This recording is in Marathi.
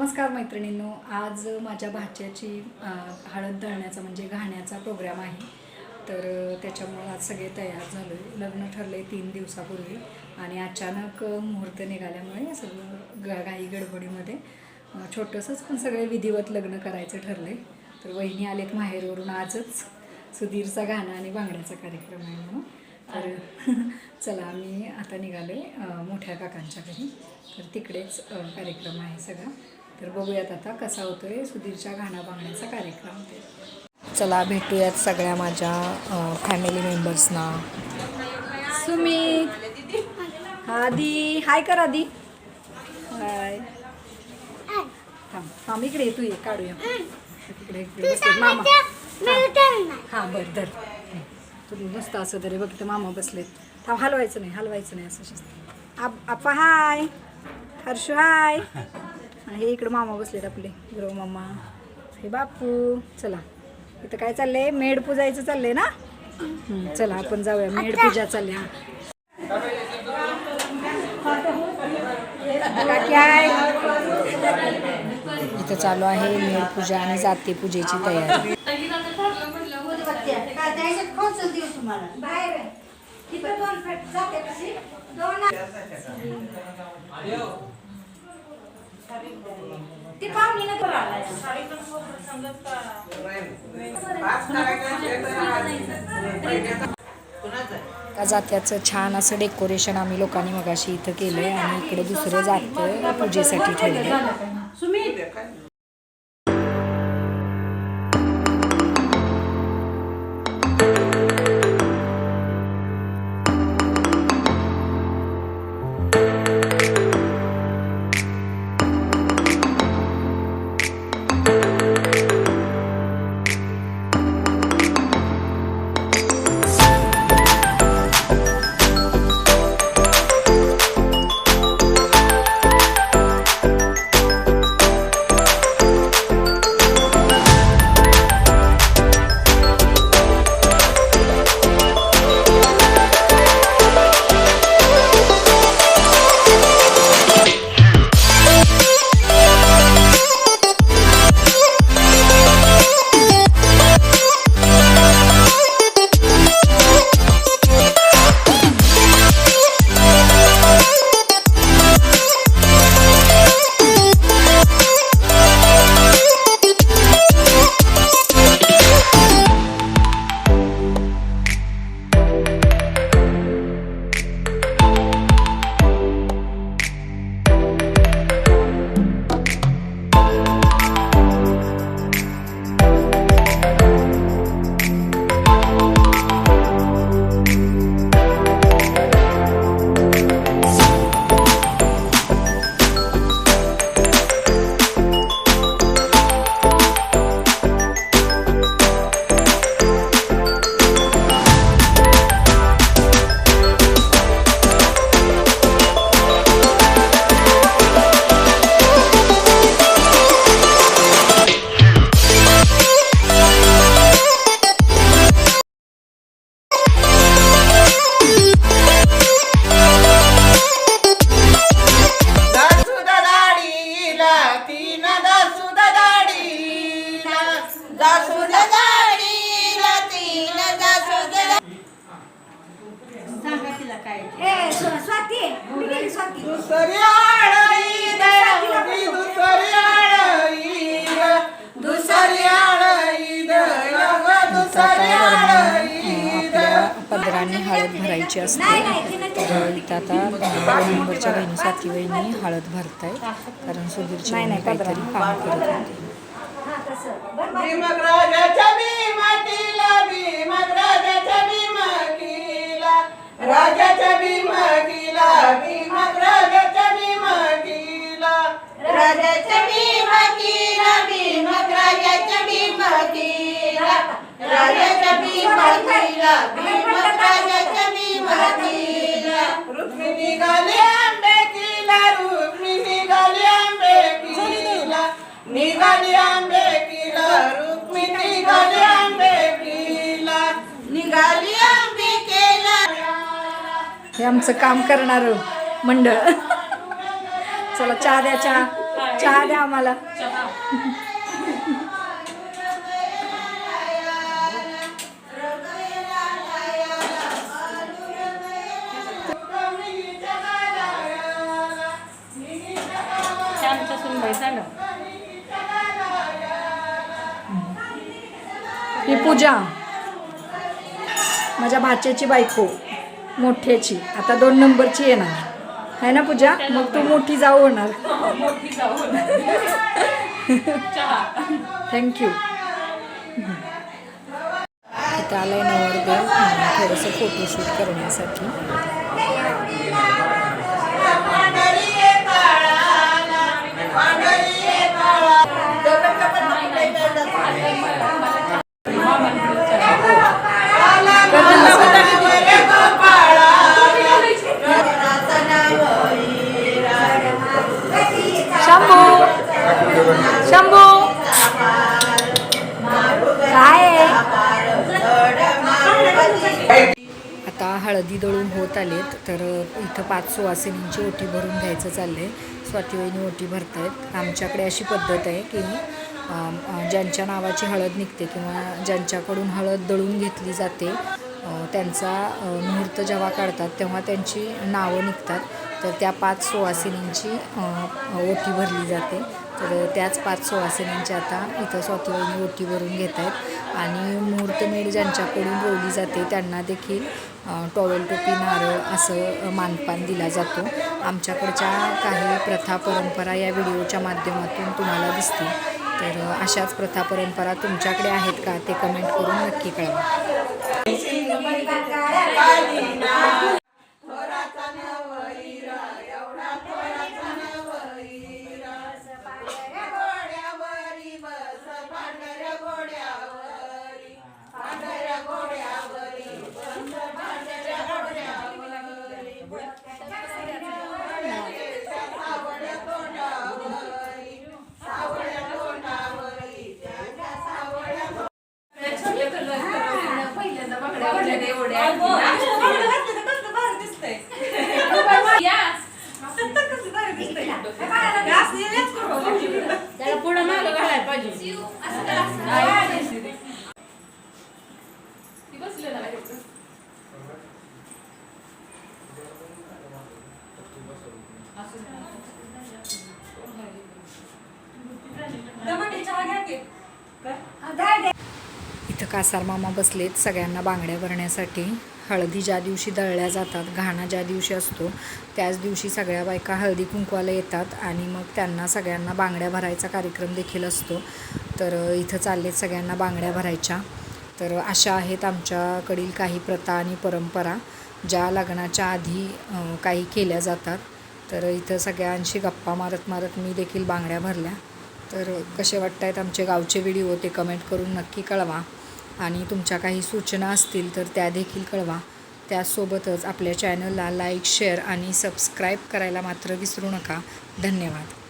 नमस्कार मैत्रिणींनो, आज माझ्या भाच्याची हळद दळण्याचा म्हणजे घाण्याचा प्रोग्राम आहे. तर त्याच्यामुळे आज सगळे तयार झालो आहे. लग्न ठरले 3 दिवसापूर्वी आणि अचानक मुहूर्त निघाल्यामुळे सगळं घाई गडबडीमध्ये छोटंसंच पण सगळे विधिवत लग्न करायचं ठरले. तर वहिनी आलेत माहेरवरून. आजच सुधीरचा गाणं आणि बांगड्याचा कार्यक्रम आहे म्हणून. तर चला आम्ही आता निघालो आहे मोठ्या काकांच्या घरी. तर तिकडेच कार्यक्रम आहे सगळा. तर बघूयात आता कसा होतो आहे सुधीरच्या गाणं बांगड्याचा कार्यक्रम. चला भेटूयात सगळ्या माझ्या फॅमिली मेंबर्सना. सुमित, आदी हाय कर. आदी हाय. थांब इकडे ये, तू ये काढूया इकडे. इकडे मामा. हां बरं धर. तुम्ही मस्त असं तरी बघ, मामा बसलेत. थांब, हलवायचं नाही असं शिस्त. आप्पा हाय. हर्षू हाय. हे इकडं मामा बसलेत आपले गुरु मामा. हे बापू. चला इथं काय चाललंय, मेढ पूजायचं चाललंय ना. चला आपण जाऊया, मेढ पूजा चालली. इथं चालू आहे मेढ पूजा आणि जाते पूजेची तयारी. जात्याचं छान असं डेकोरेशन आम्ही लोकांनी मगाशी इथं केलंय आणि इकडे दुसरं जातं पूजेसाठी ठेवलंय. आपल्या पदरांनी हळद भरायची असते. तर इथं आता नंबरच्या बहिणी साथी वहिनी हळद भरताय कारण सुधीरची काहीतरी काम करत होते. हे आमचं काम करणार मंडळ. चला चहा द्या, चहा. चहा द्या आम्हाला. ही पूजा माझ्या भाच्याची बायको मोठ्याची, आता 2 नंबरची येणार आहे ना पूजा. मग तू मोठी जाऊ होणार. थँक्यू. इथं आलाय नवरदेव थोडंसं फोटोशूट करण्यासाठी. शंभू शंभू काय आता हळदी दळून होत आलेत, तर इथं 5 सुवासिनींची ओटी भरून घ्यायचं चाललंय. स्वातीवहिनी ओटी भरतायत. आमच्याकडे अशी पद्धत आहे की ज्यांच्या नावाची हळद निघते किंवा ज्यांच्याकडून हळद दळून घेतली जाते त्यांचा मुहूर्त जेव्हा काढतात तेव्हा त्यांची नावं निघतात. तर त्या 5 सुवासिनींची ओटी भरली जाते. तर त्याच 5 सुवासिनींची आता इथं स्वातीवहिनी ओटी भरून घेत आहेत. आणि मुहूर्तमेढ ज्यांच्याकडून रोवली जाते त्यांना देखील टॉवेल टोपी नारळ असं मानपान दिला जातो. आमच्याकडच्या काही प्रथा परंपरा या व्हिडिओच्या माध्यमातून तुम्हाला दिसतील. तर अशाच प्रथा परंपरा तुमच्याकडे आहेत का ते कमेंट करून नक्की कळवा. त्याला पुढं मागं घालायला पाहिजे. इथं कासार मामा बसलेत सगळ्यांना बांगड्या भरण्यासाठी. हळदी ज्या दिवशी दळल्या जातात, घाणा ज्या दिवशी असतो त्याच दिवशी सगळ्या बायका हळदी कुंकवाला येतात आणि मग त्यांना सगळ्यांना बांगड्या भरायचा कार्यक्रम देखील असतो. तर इथं चाललेत सगळ्यांना बांगड्या भरायच्या. तर अशा आहेत आमच्याकडील काही प्रथा आणि परंपरा ज्या लग्नाच्या आधी काही केल्या जातात. तर इथं सगळ्यांशी गप्पा मारत मारत मी देखील बांगड्या भरल्या. तर कसे वाटत आहेत आमचे गावचे व्हिडिओ ते कमेंट करून नक्की कळवा. आणि तुमच्या काही सूचना असतील तर त्या देखील कळवा. त्यासोबतच आपल्या चॅनलला लाईक, शेअर आणि सबस्क्राईब करायला मात्र विसरू नका. धन्यवाद.